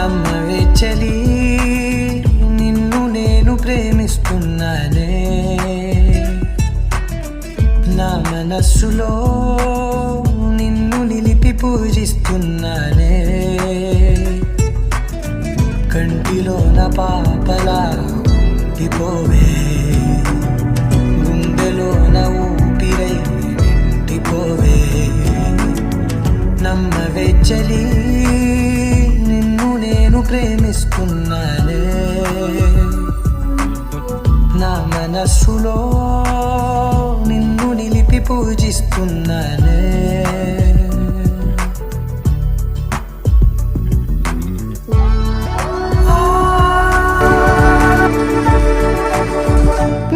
నమ్మవే చలి నిన్ను నేను ప్రేమిస్తున్నానే నా మనస్సులో నిన్ను నిలిపి పూజిస్తున్నానే కంటిలో నా పాపలా ఉండిపోవే గుండెలో నా ఊపిరై నిండిపోవే నమ్మవే చలి నిన్ను నేను ప్రేమిస్తున్నానే నా మనస్సులో నిన్ను నిలిపి పూజిస్తున్నానే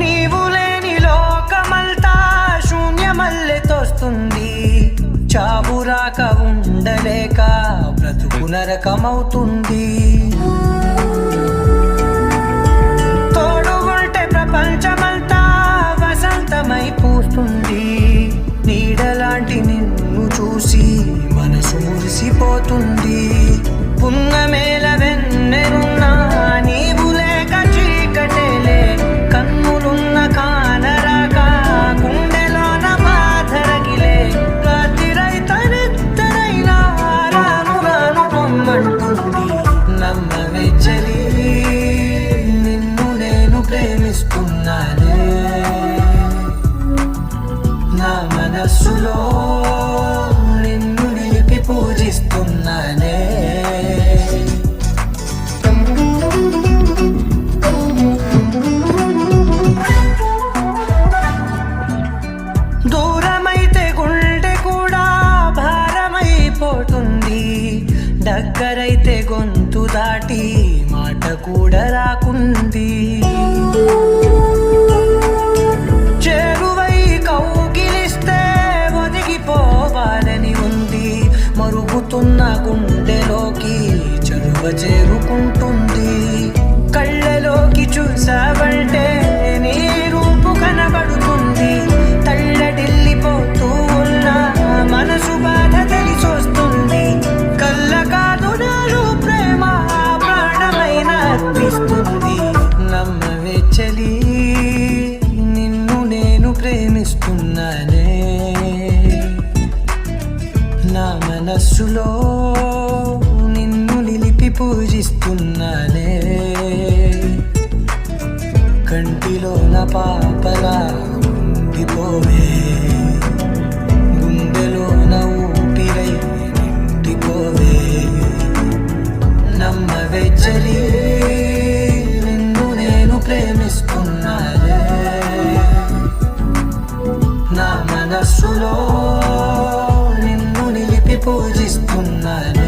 నీవు లేని లోకమంతా శూన్యమల్లె తోస్తుంది చావు రాక ఉండలేక బ్రతుకు నరకమవుతుంది తోడుగుంటే ప్రపంచమంతా వసంతమై పూస్తుంది నీడలాంటి నిన్ను చూసి మనసు మురిసిపోతుంది పున్నమేల వెన్నెరున్నా నీవు లేక చీకటేలే కన్నులున్న కానరాక గుండెలోన బాధరగిలే రాత్రిరైతనెత్తరైనా రాను రాను పొమ్మంటుంది నమ్మవే చలి నిన్ను నేను ప్రేమిస్తున్నానే నా మనస్సులో నిన్ను నిలిపి పూజిస్తున్నానే దూరమైతే గుండె కూడా భారమైపోతుంది దగ్గరైతే గొంతు దాటి మాట కూడా రాకుంది చేరువై కౌగిలిస్తే ఒదిగిపోవాలని ఉంది మరుగుతున్న గుండెలోకి చలువ చేరుకుంటుంది కళ్ళలోకి చూసావంటే నీ రూపు కనబడుతుంది తల్లడిల్లిపోతూ ఉన్న మనసు బాధ తెలిసొస్తుంది కళ్ళ కాదు నాలో ప్రేమ ప్రాణమైన అర్పిస్తుంది నమ్మవే చలి నిన్ను నేను ప్రేమిస్తున్నానే నా మనస్సులో నిన్ను నిలిపి పూజిస్తున్నానే కంటిలో నా పాపలా ఉండిపోవే గుండెలో నా ఊపిరై నిండిపోవే నమ్మవే చలి నిన్ను నేను ప్రేమిస్తున్నానే నా మనస్సులో నిన్ను నిలిపి పూజిస్తున్నానే